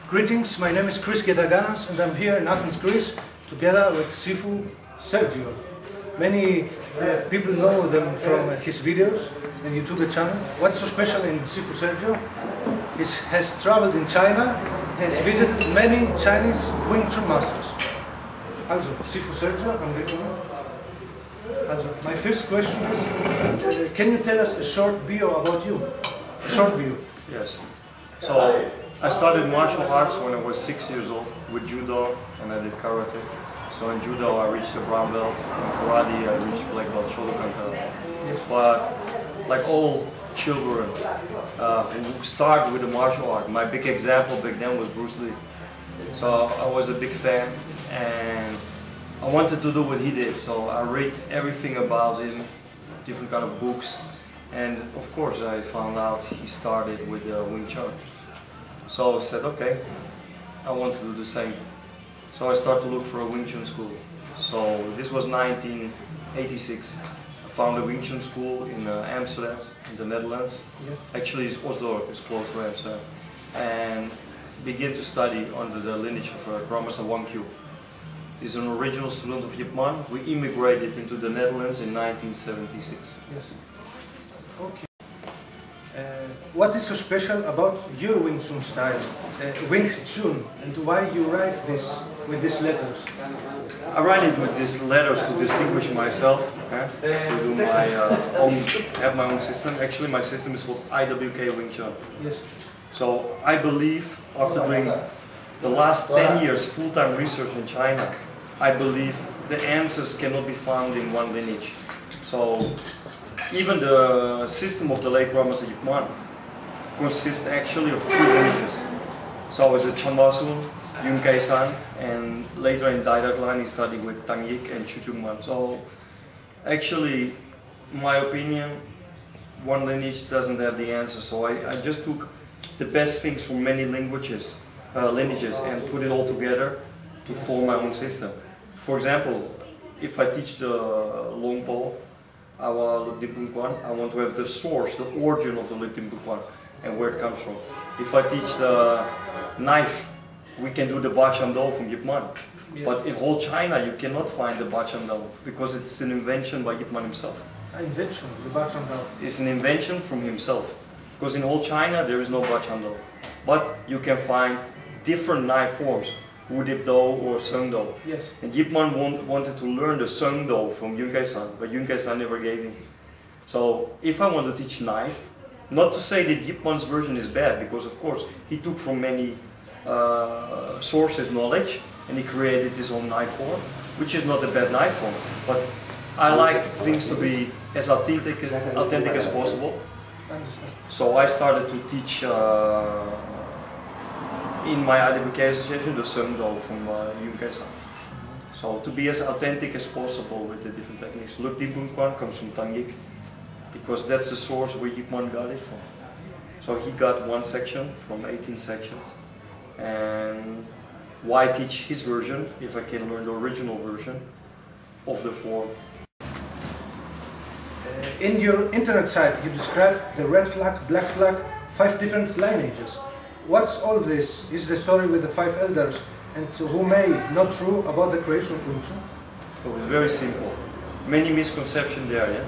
Greetings, my name is Chris Getaganas and I'm here in Athens, Greece, together with Sifu Sergio. Many people know them from his videos and YouTube channel. What's so special in Sifu Sergio? He has traveled in China, has visited many Chinese Wing Chun masters. Also, Sifu Sergio, I'm greeting you. Also, my first question is, can you tell us a short bio about you? A short bio. Yes. So, I started martial arts when I was 6 years old with judo, and I did karate. So in judo I reached a brown belt, in karate I reached black belt, Shotokan karate. But like all children who start with a martial art, my big example back then was Bruce Lee. So I was a big fan and I wanted to do what he did. So I read everything about him, different kind of books, and of course I found out he started with Wing Chun. So I said, okay, I want to do the same. So I started to look for a Wing Chun school. So this was 1986. I found a Wing Chun school in Amsterdam, in the Netherlands. Yeah. Actually, it's Oslo, it's close to Amsterdam. And began to study under the lineage of Grandmaster Wang Q. He's an original student of Yip Man. We immigrated into the Netherlands in 1976. Yes. Okay. What is so special about your Wing Chun style, Wing Chun, and why you write this with these letters? I write it with these letters to distinguish myself, to do my own, have my own system. Actually, my system is called IWKA Wing Chun. Yes. So I believe, after doing the last 10 years full-time research in China, I believe the answers cannot be found in one lineage. So even the system of the late Grandmaster Yip Man consists actually of 3 lineages. So I was a Chanbasun, Yun-Kai-san, and later in Didact line he studied with Tang Yik and Chu-Chung-Man. So actually, in my opinion, one lineage doesn't have the answer. So I just took the best things from many lineages and put it all together to form my own system. For example, if I teach the long pole, our Luk-Din-Pun Kwan, I want to have the source, the origin of the Luk-Din-Pun Kwan and where it comes from. If I teach the knife, we can do the Ba Chan Do from Yip Man. Yeah. But in whole China you cannot find the Ba Chan Do because it's an invention by Yip Man himself. An invention, the Ba Chan Do? It's an invention from himself. Because in whole China there is no Ba Chan Do. But you can find different knife forms, Wu Dip Do or Sung Do. Yes. And Yip Man wanted to learn the Sung Do from Yun-Kai-san, but Yun-Kai-san never gave him. So if I want to teach knife, not to say that Yip Man's version is bad, because of course he took from many sources knowledge and he created his own knife form, which is not a bad knife form. But I like things to be as authentic as possible. So I started to teach in my IWKA association the Sung Do from Yun-Kai-san. So to be as authentic as possible with the different techniques. Luk-Din-Pun Kwan comes from Tang Yik, because that's the source where Yip Man got it from. So he got one section from 18 sections. And why teach his version if I can learn the original version of the form? In your internet site you describe the red flag, black flag, 5 different lineages. What's all this? Is the story with the 5 elders and who may not true about the creation of Wing Chun? Oh, it's very simple. Many misconceptions there, yeah?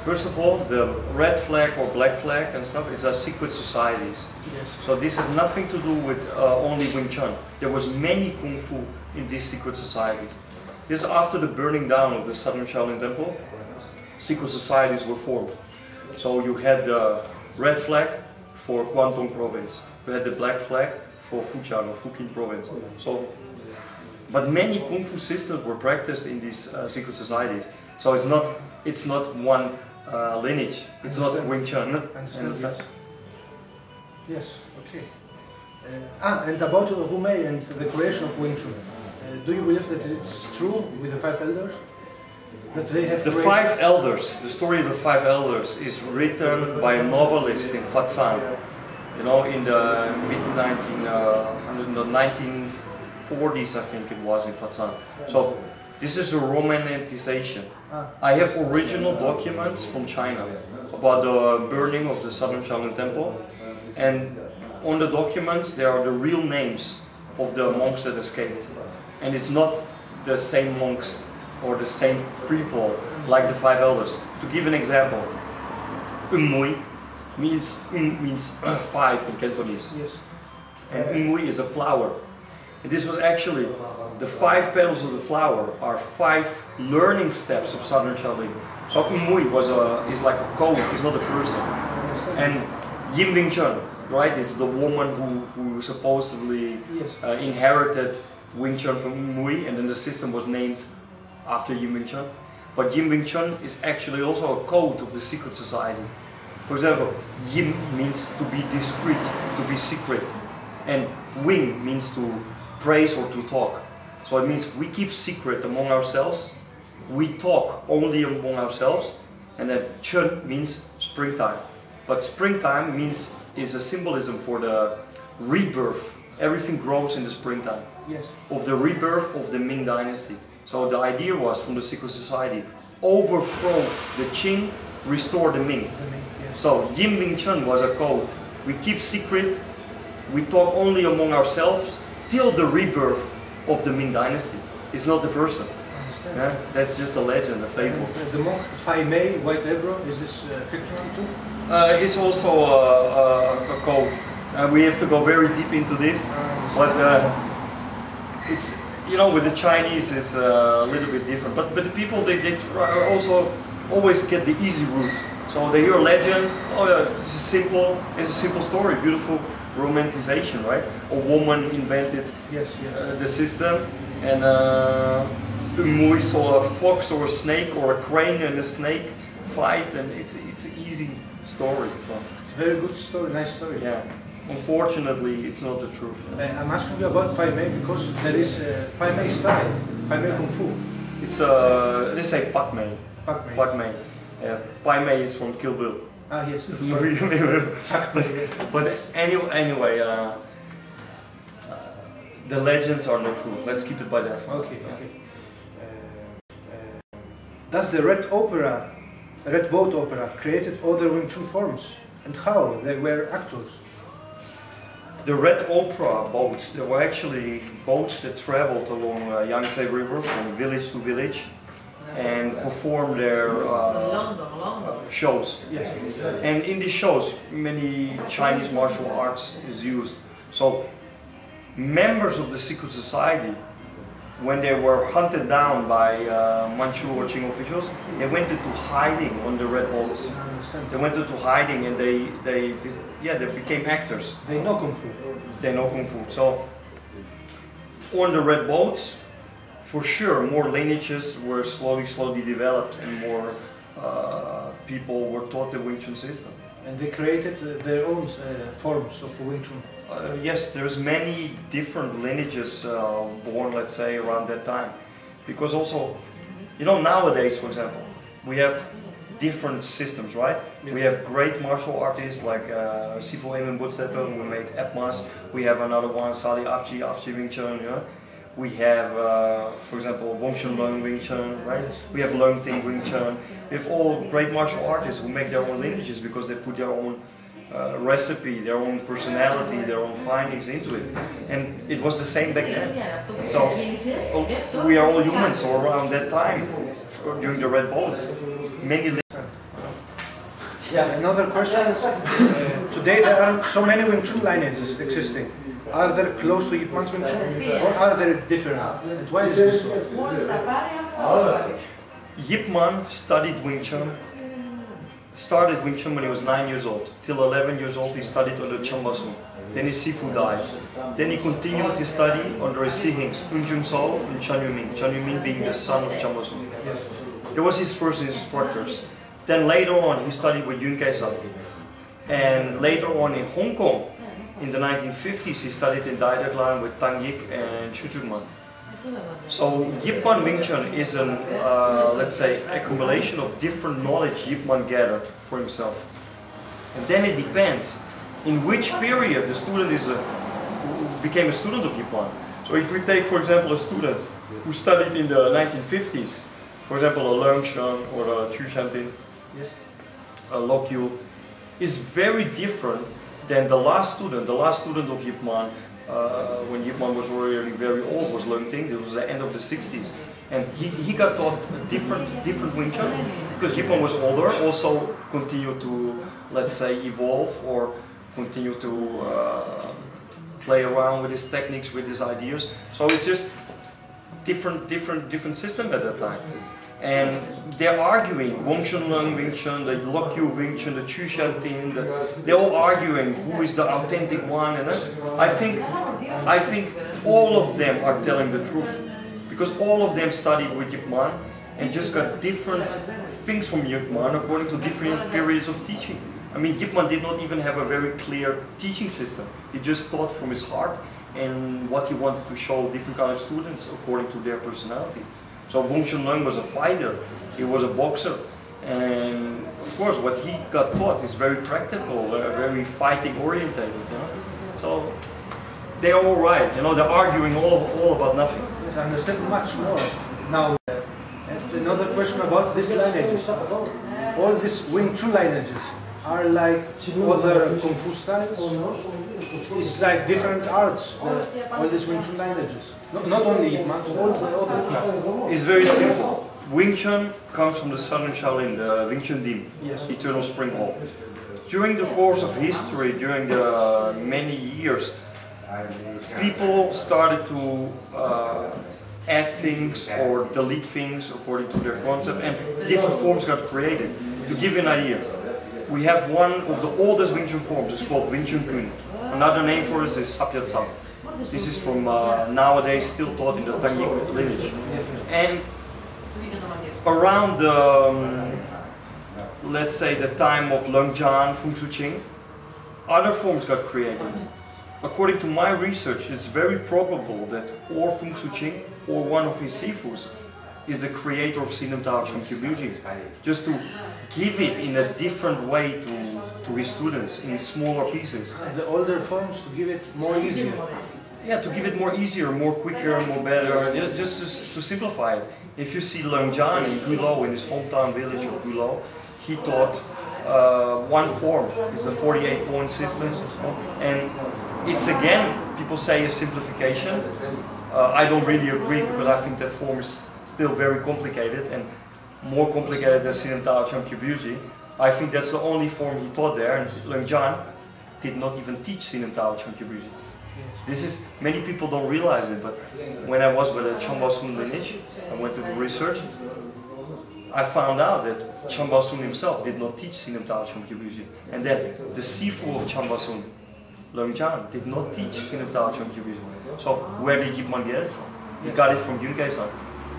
First of all, the red flag or black flag and stuff is our secret societies. Yes. So this has nothing to do with only Wing Chun. There was many Kung Fu in these secret societies. This is after the burning down of the Southern Shaolin Temple. Secret societies were formed. So you had the red flag for Guangdong province. You had the black flag for Fujian or Fujian province. So, but many Kung Fu systems were practiced in these secret societies. So it's not one lineage. It's not Wing Chun. Understand? Yes. Okay. And about Hu Mei and the creation of Wing Chun, do you believe that it's true with the 5 elders? That they have the 5 elders, the story of the 5 elders is written by a novelist in Fatsan, you know, in the mid-1940s, I think it was, in Fatsan. So this is a romanticization. I have original documents from China about the burning of the Southern Shaolin Temple, and on the documents there are the real names of the monks that escaped, and it's not the same monks or the same people like the 5 elders. To give an example, Mui means 5 in Cantonese, Yes. and Mui is a flower. And this was actually the 5 petals of the flower are 5 learning steps of Southern Shaolin. So Mui is like a code, it's not a person. And Yin Wing Chun, right? It's the woman who supposedly inherited Wing Chun from Mui, and then the system was named after Yin Wing Chun. But Yin Wing Chun is actually also a code of the secret society. For example, Yin means to be discreet, to be secret, and Wing means to praise or to talk. So it means we keep secret among ourselves, we talk only among ourselves, and then Chun means springtime. But springtime is a symbolism for the rebirth. Everything grows in the springtime. Yes. Of the rebirth of the Ming dynasty. So the idea was from the secret society, overthrow the Qing, restore the Ming. Yes. So Yin Wing Chun was a code. We keep secret, we talk only among ourselves till the rebirth of the Ming dynasty. It's not the person. Yeah? That's just a legend, a fable. The monk Pai Mei, White Ebro, is this fictional too? It's also a code. We have to go very deep into this, but it's, you know, with the Chinese it's a little bit different. But the people they try also always get the easy route. So they hear a legend. Oh yeah, it's a simple story, beautiful romanticization, right? A woman invented the system, and Mui saw a fox or a snake or a crane and a snake fight, and it's an easy story. So it's a very good story, nice story. Yeah. Unfortunately, it's not the truth. I'm asking you about Pai Mei because there is Pai Mei style, Pai Mei Kung Fu. It's they say Pak Mei. Pak Mei. Yeah. Pai Mei is from Kill Bill. Ah yes. It's a movie. But anyway, the legends are not true. Let's keep it by that. Okay. Okay. Does the Red Boat Opera created other Wing Chun forms, and how they were actors? The Red Opera boats, there were actually boats that traveled along Yangtze River from village to village and performed their shows. Yes. And in these shows, many Chinese martial arts is used. So members of the secret society, when they were hunted down by Manchu or Qing officials, they went into hiding on the red boats. They went into hiding, and they became actors. They know Kung Fu. They know Kung Fu. So on the red boats, for sure, more lineages were slowly developed, and more people were taught the Wing Chun system. And they created their own forms of Wing Chun. Yes, there's many different lineages born, let's say, around that time. Because also, you know, nowadays, for example, we have different systems, right? Yeah. We have great martial artists like Sifu Sergio who made Epmas. We have another one, Sali Afji Wing Chun. Yeah? We have, for example, Wong Chun Leung Wing Chun, right? Yes. We have Leung Ting Wing Chun. We have all great martial artists who make their own lineages because they put their own recipe, their own personality, their own findings into it. And it was the same back then. So we are all humans, so around that time, during the Red Boat, many. Yeah, another question. Today there are so many Wing Chun lineages existing. Are they close to Yip Man's Wing Chun, or are they different? And why is this so? Yip Man studied Wing Chun. Started Wing Chun when he was 9 years old. Till 11 years old he studied under Chen Basung. Then his Sifu died. Then he continued his study under his Sihings, Jun So and Chen Yuming. Chen Yuming being the son of Chen Basung. He was his first instructors. Then later on he studied with Yun Kaisa. And later on in Hong Kong, in the 1950s, he studied in Dai Dak Lan with Tang Yik and Chu Chun Man. So Yip Man Wing Chun is an, let's say, accumulation of different knowledge Yip Man gathered for himself. And then it depends in which period the student became a student of Yip Man. So if we take, for example, a student who studied in the 1950s, for example, a Leung Chun or a Chu Shantin, a Lok Yu, is very different then the last student of Yip Man, when Yip Man was already very old, was Leung Ting. This was the end of the 60s. And he got taught different Wing Chun, because Yip Man was older, also continued to, let's say, evolve or continue to play around with his techniques, with his ideas. So it's just different system at that time. And they're arguing, Wong Chun Leung Wing Chun, the Lok Yu Wing Chun, the Chu Shan Tin, they're all arguing who is the authentic one. And I think all of them are telling the truth, because all of them studied with Yip Man and just got different things from Yip Man according to different periods of teaching. I mean, Yip Man did not even have a very clear teaching system. He just taught from his heart and what he wanted to show different kind of students according to their personality. So Wong Chun Leung was a fighter, he was a boxer, and of course what he got taught is very practical, very fighting orientated, you know. So they're all right, you know, they're arguing all about nothing. Yes, I understand much more now. And another question about these lineages. All these Wing Chun lineages are like other Kung Fu styles? It's like different arts, all these Wing Chun lineages. Not only Yip Man, all the other. It's very simple. Wing Chun comes from the southern Shaolin, the Wing Chun Dim, yes. Eternal Spring Hall. During the course of history, during the many years, people started to add things or delete things according to their concept, and different forms got created. To give you an idea, we have one of the oldest Wing Chun forms, it's called Wing Chun Kung. Another name for it is Sapyat Sam. This is from nowadays still taught in the Tanyik lineage. And around let's say the time of Leung Jan, Fung Su Ching, other forms got created. According to my research, it's very probable that or Fung Su Ching or one of his Sifus is the creator of Sinem Tao Chum Kyubuji, just to give it in a different way to his students, in smaller pieces. The older forms, to give it more easier. Yeah, to give it more easier, more quicker, more better, you know, just to simplify it. If you see Leung Jan in Gulo, in his hometown village of Gulo, he taught one form, it's the 48-point system, and it's again, people say a simplification. I don't really agree, because I think that form is still very complicated and more complicated than Sinem Tao Chum Kyubuji. I think that's the only form he taught there, and Leung Jan did not even teach Sinem Tao Chum Kyubuji. This is, many people don't realize it, but when I was with the Chambao Sun lineage, I went to do research, I found out that Chambao Sun himself did not teach Sinem Tao Chum Kyubuji, and then the Sifu of Chambao Sun, Leung Jan, did not teach Sinem Tao Chum Kyubuji. So where did Yip Man get it from? He got it from Yun-Kei-san.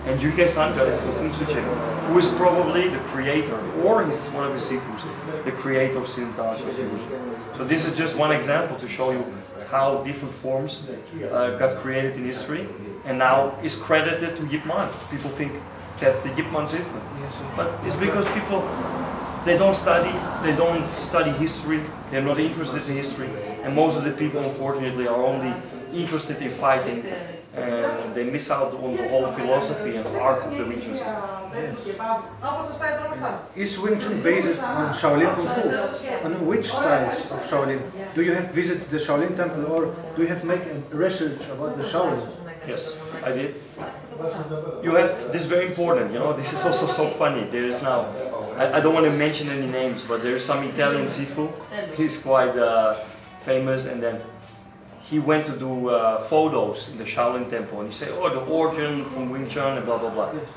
And Yun-Kei-san got it from Fung Su Ching, who is probably the creator, or one of his Sifus, the creator of Sinem Tao Chum Kyubuji. So this is just one example to show you how different forms got created in history, and now is credited to Yip Man. People think that's the Yip Man system, but it's because people, they don't study history, they're not interested in history, and most of the people, unfortunately, are only interested in fighting, and they miss out on the whole philosophy and art of the Wing Chun system. Is Wing Chun based on Shaolin Kung Fu? On which styles of Shaolin? Do you have visited the Shaolin temple, or do you have made research about the Shaolin? Yes, I did. You have, this is very important, you know, this is also so funny. There is now, I don't want to mention any names, but there is some Italian Sifu, he's quite famous, and then he went to do photos in the Shaolin temple, and he said, oh, the origin from Wing Chun and blah blah blah. Yes.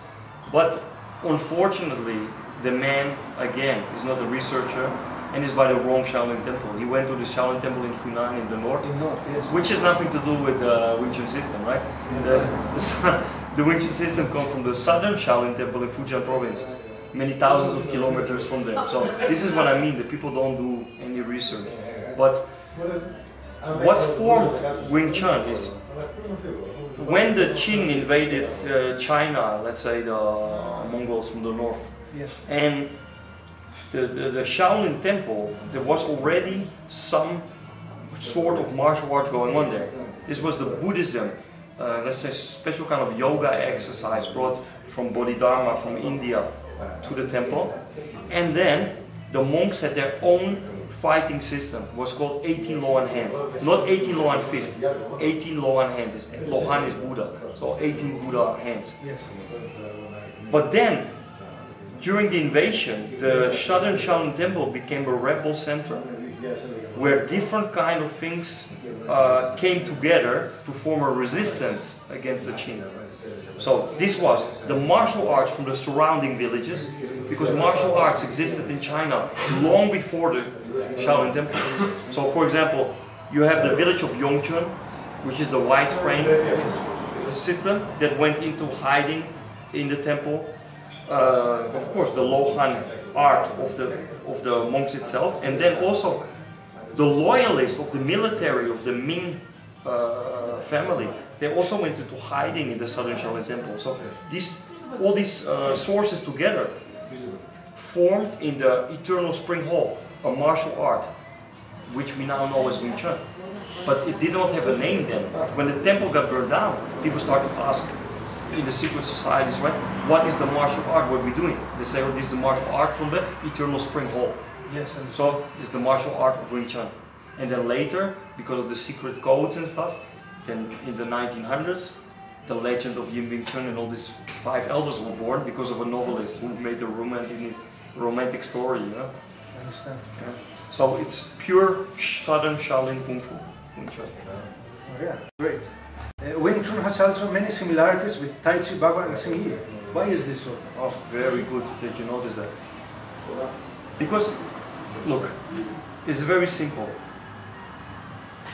But unfortunately, the man, again, is not a researcher, and is by the wrong Shaolin temple. He went to the Shaolin temple in Hunan in the north, yes, which has nothing to do with the Wing Chun system, right? The Wing Chun system comes from the southern Shaolin temple in Fujian province, many thousands of kilometers from there. So this is what I mean, that people don't do any research. But what formed Wing Chun is when the Qing invaded China, let's say the Mongols from the north, yes, and the Shaolin temple, there was already some sort of martial arts going on there. This was the Buddhism, let's say special kind of yoga exercise brought from Bodhidharma from India to the temple, and then the monks had their own fighting system was called 18 Lohan hand. Not 18 Lohan fist, 18 Lohan hand. Lohan is Buddha, so 18 Buddha hands. Yes. But then, during the invasion, the Southern Shaolin Temple became a rebel center where different kind of things came together to form a resistance against the Qing. So this was the martial arts from the surrounding villages, because martial arts existed in China long before the Shaolin Temple. So for example, you have the village of Yongchun, which is the white crane system that went into hiding in the temple. Of course, the Lohan art of the monks itself, and then also the loyalists of the military of the Ming family. They also went into hiding in the Southern Shaolin Temple. So all these sources together formed in the Eternal Spring Hall a martial art, which we now know as Wing Chun. But it did not have a name then. When the temple got burned down, people started to ask in the secret societies, right? What is the martial art? What are we doing? They say, oh, this is the martial art from the Eternal Spring Hall. Yes. So it's the martial art of Wing Chun. And then later, because of the secret codes and stuff, then in the 1900s, the legend of Yin Wing Chun and all these 5 elders were born because of a novelist who made a romantic story, you know? I understand. Yeah. So it's pure Southern Shaolin Kung Fu, Wing Chun. Oh, yeah, great. Wing Chun has also many similarities with Tai Chi, Bagua and Xing Yi. Why is this so? Oh, very good that you notice that. Because, look, it's very simple.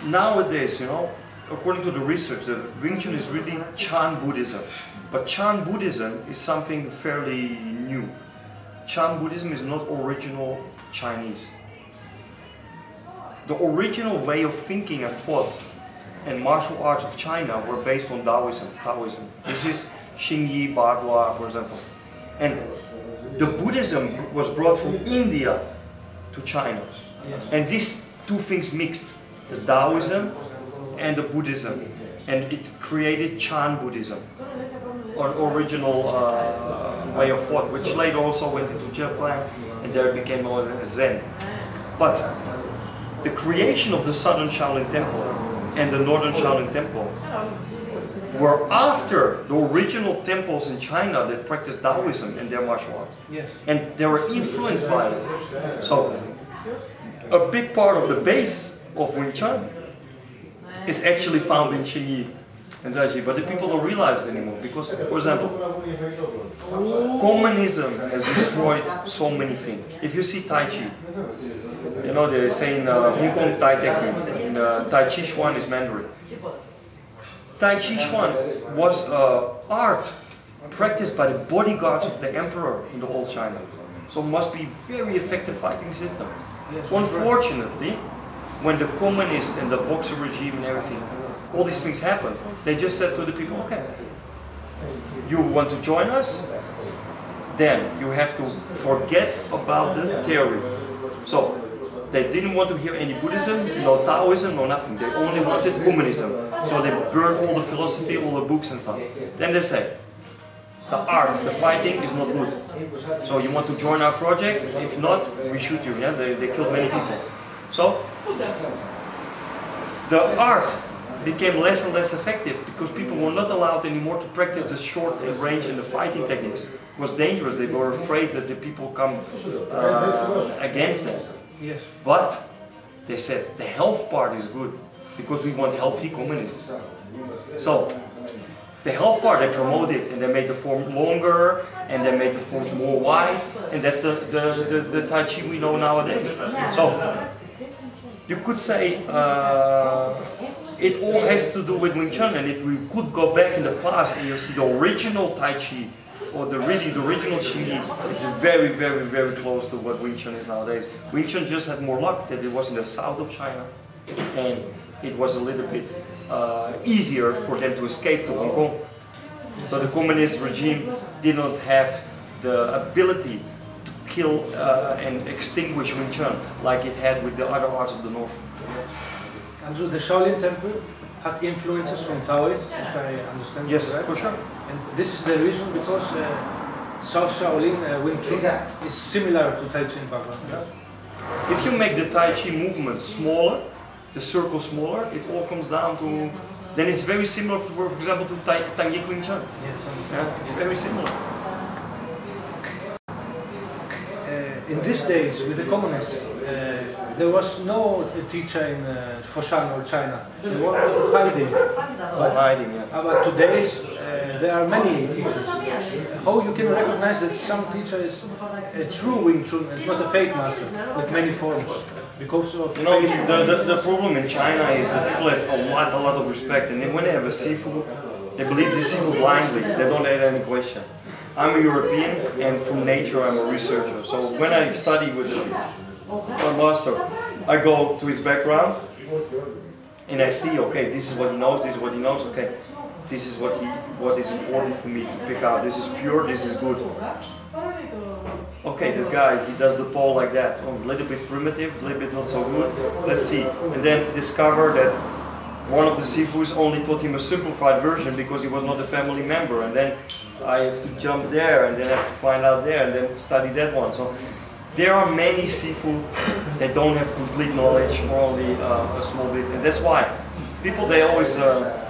Nowadays, you know, according to the research, the Wing Chun is really Chan Buddhism. But Chan Buddhism is something fairly new. Chan Buddhism is not original Chinese. The original way of thinking and thought and martial arts of China were based on Taoism. This is Xing Yi, Bagua, for example. And the Buddhism was brought from India to China. Yes. And these two things mixed, the Taoism and the Buddhism. And it created Chan Buddhism, an original way of thought, which later also went into Japan and there it became known as Zen. But the creation of the Southern Shaolin Temple and the Northern Shaolin Temple were after the original temples in China that practiced Taoism in their martial art. Yes. And they were influenced by it. So, a big part of the base of Wing Chun is actually found in Xing Yi and Tai Chi, but the people don't realize it anymore because, for example, communism has destroyed so many things. If you see Tai Chi, you know, they say in Hong Kong Tai Technique, in Tai Chi Chuan is Mandarin. Tai Chi Chuan was art practiced by the bodyguards of the emperor in the old China. So it must be very effective fighting system. Yes, unfortunately, when the communist and the Boxer regime and everything, all these things happened, they just said to the people, okay, you want to join us? Then you have to forget about the theory. So they didn't want to hear any Buddhism, no Taoism, no nothing. They only wanted communism. So they burned all the philosophy, all the books and stuff. Then they say, the art, the fighting is not good. So you want to join our project? If not, we shoot you. Yeah, they killed many people. So the art became less and less effective because people were not allowed anymore to practice the short range and the fighting techniques. It was dangerous. They were afraid that the people come against them. Yes. But they said the health part is good because we want healthy communists. So the health part they promoted and they made the form longer and they made the forms more wide, and that's the Tai Chi we know nowadays. So you could say it all has to do with Wing Chun, and if we could go back in the past and you see the original Tai Chi or the original Xing Yi, it's very, very, very close to what Wing Chun is nowadays. Wing Chun just had more luck that it was in the south of China and it was a little bit easier for them to escape to Hong Kong. So the communist regime did not have the ability to kill and extinguish Wing Chun like it had with the other arts of the north. And so the Shaolin Temple had influences from Taoists, if I understand yes, correct. For sure. And this is the reason because South Shaolin Wing Chun is similar to Tai Chi and Bagua. Yeah? If you make the Tai Chi movement smaller, the circle smaller, it all comes down to, then it's very similar, for example, to Tang-Yik Wing Chun. Yes, Yeah, very similar. In these days, with the communists, there was no teacher in Foshan or China. They were all hiding. Hiding, yeah. But today, there are many teachers. How you can recognize that some teacher is a true Wing Chun and not a fake master with many forms? Because of the problem in China is that people have a lot of respect, and when they have a Sifu, they believe the Sifu blindly. They don't ask any question. I'm a European, and from nature I'm a researcher. So when I study with a master, I go to his background, and I see, okay, this is what he knows, this is what he knows, okay, this is what is important for me to pick out. This is pure, this is good. Okay, that guy, he does the pole like that, a little bit primitive, a little bit not so good, let's see. And then discover that one of the Sifus only taught him a simplified version because he was not a family member, and then I have to jump there, and then I have to find out there, and then study that one. So there are many Sifu that don't have complete knowledge, or only a small bit, and that's why people, they always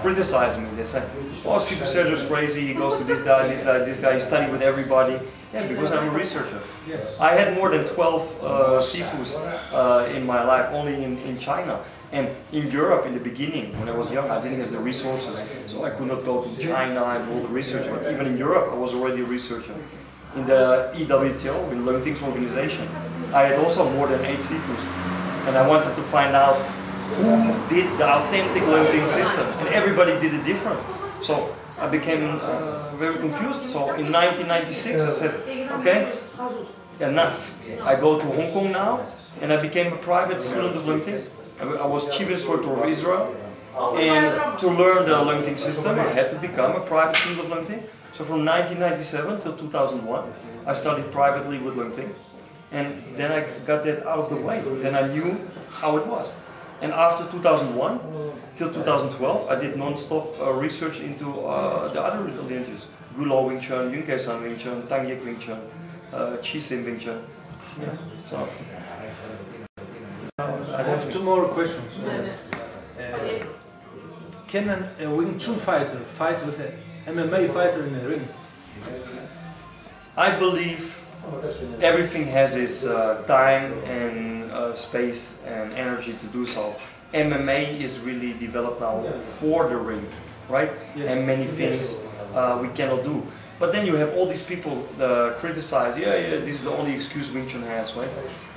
criticize me. They say, oh, Sifu Sergio is crazy, he goes to this guy, this guy, this guy, he studies with everybody. Yeah, because I'm a researcher. Yes. I had more than 12 Sifus in my life, only in China. And in Europe, in the beginning, when I was young, I didn't have the resources. So I could not go to China and all the research. But even in Europe, I was already a researcher. In the IWKA, in Leung Ting's organization, I had also more than 8 Sifus. And I wanted to find out who did the authentic Leung Ting system. And everybody did it different. So I became very confused. So in 1996 I said, okay, enough. I go to Hong Kong now, and I became a private student of Leung Ting. I was chief instructor of Israel, and to learn the Leung Ting system I had to become a private student of Leung Ting. So from 1997 till 2001 I studied privately with Leung Ting, and then I got that out of the way. Then I knew how it was. And after 2001 till 2012, I did non-stop research into the other lineages: Gulo Wing Chun, Yun Kei-san Wing Chun, Tang-Yik Wing Chun, Chi Sim Wing Chun. Yeah. So I have 2 more questions. Can a Wing Chun fighter fight with an MMA fighter in the ring? I believe everything has its time and space and energy to do so. MMA is really developed now for the ring, right? Yes. And many things we cannot do. But then you have all these people criticize, yeah, this is the only excuse Wing Chun has, right?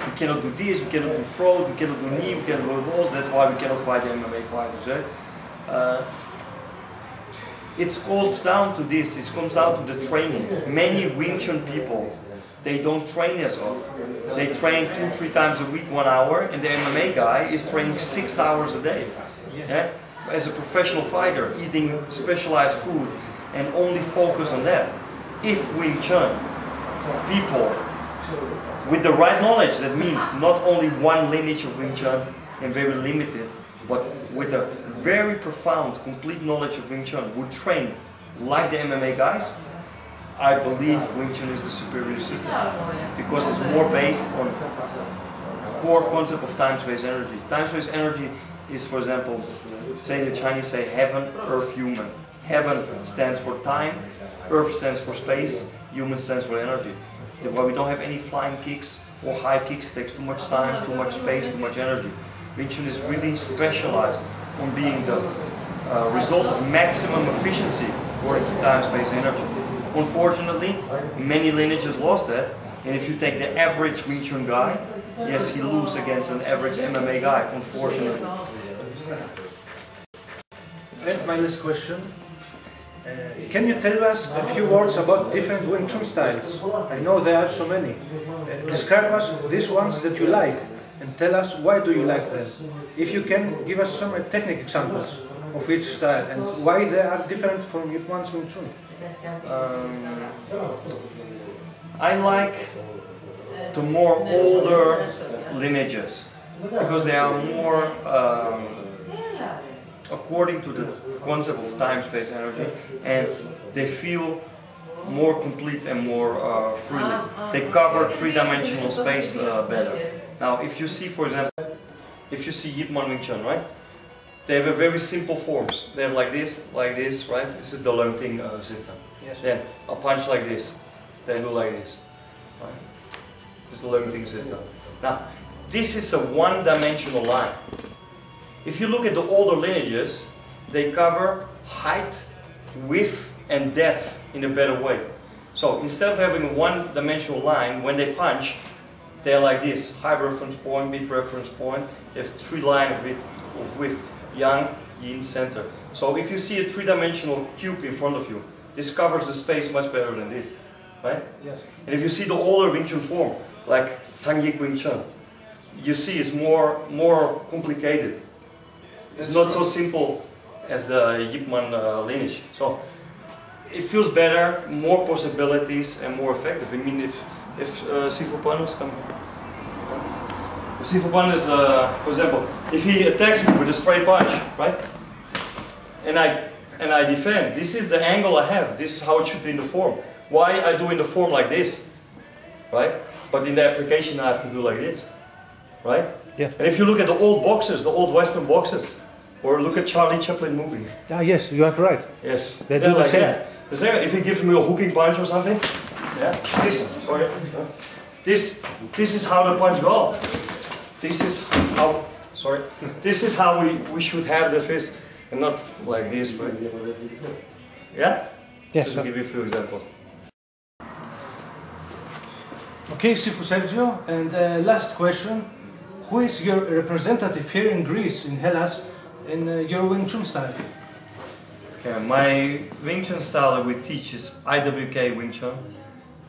We cannot do this, we cannot do throws, we cannot do knee, we cannot do balls, that's why we cannot fight the MMA fighters, right? It comes down to this, it comes down to the training. Many Wing Chun people, they don't train as well. They train 2-3 times a week, 1 hour, and the MMA guy is training 6 hours a day. Yeah? As a professional fighter, eating specialized food and only focus on that. If Wing Chun people with the right knowledge, that means not only one lineage of Wing Chun and very limited, but with a very profound, complete knowledge of Wing Chun would train like the MMA guys, I believe Wing Chun is the superior system, because it's more based on core concept of time-space energy. Time-space energy is, for example, say the Chinese say heaven, earth, human. Heaven stands for time, earth stands for space, human stands for energy. Why we don't have any flying kicks or high kicks, takes too much time, too much space, too much energy. Wing Chun is really specialized on being the result of maximum efficiency according to time, space, energy. Unfortunately, many lineages lost that, and if you take the average Wing Chun guy, yes, he loses against an average MMA guy, unfortunately. And my last question. Can you tell us a few words about different Wing Chun styles? I know there are so many. Describe us these ones that you like, and tell us why do you like them. If you can, give us some technical examples of each style and why they are different from one's Wing Chun. I like the more older lineages because they are more according to the concept of time, space, energy, and they feel more complete and more freely. They cover three-dimensional space better. Now, if you see, for example, if you see Yip Man Wing Chun, right? They have a very simple forms. They have like this, right? This is the Leung Ting system. Yes. Then a punch like this. They do like this, right? This is the Leung Ting system. Now, this is a one-dimensional line. If you look at the older lineages, they cover height, width, and depth in a better way. So instead of having a one-dimensional line, when they punch, they're like this: height reference point, mid reference point. They have three lines of width: yang, yin, center. So if you see a three-dimensional cube in front of you, this covers the space much better than this, right? Yes. And if you see the older Wing Chun form, like Tang Yik Wing Chun, you see it's more complicated. It's not so simple as the Yip Man lineage. So it feels better, more possibilities, and more effective. I mean, if Sifu Pan was coming, if Sifu Pan is, for example, if he attacks me with a straight punch, right, and I defend, this is the angle I have. This is how it should be in the form. Why I do in the form like this, right? But in the application I have to do like this, right? Yes. And if you look at the old boxers, the old Western boxers, or look at Charlie Chaplin movie. Ah, yes, you are right. Yes. They do the same. Yeah. If he gives me a hooking punch or something, yeah. This is how the punch goes. This is how. Sorry. This is how we should have the fist, and not like this, right? Yeah. Yes. Just to give you a few examples. Okay, Sifu Sergio, and last question: who is your representative here in Greece, in Hellas, in your Wing Chun style? Okay, my Wing Chun style that we teach is IWKA Wing Chun.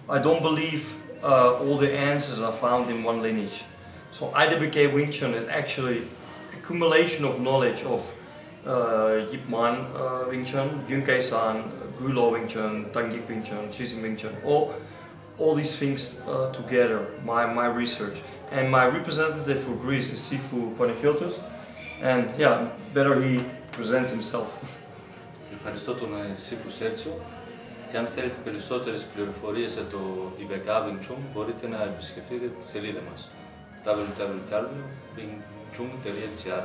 I don't believe all the answers are found in one lineage. So IWKA Wing Chun is actually accumulation of knowledge of Yip Man Wing Chun, Yun Kei San, Gulo Wing Chun, Tang Yik Wing Chun, Shizim Wing Chun, all these things together, my research. And my representative for Greece is Sifu Sergio. And yeah, better he presents himself. Ευχαριστώ τον Sifu Sergio. Και αν θέλετε περισσότερες πληροφορίες για το IWKA Wing Chun, μπορείτε να επισκεφτείτε τη σελίδα μας www.wingchun.gr.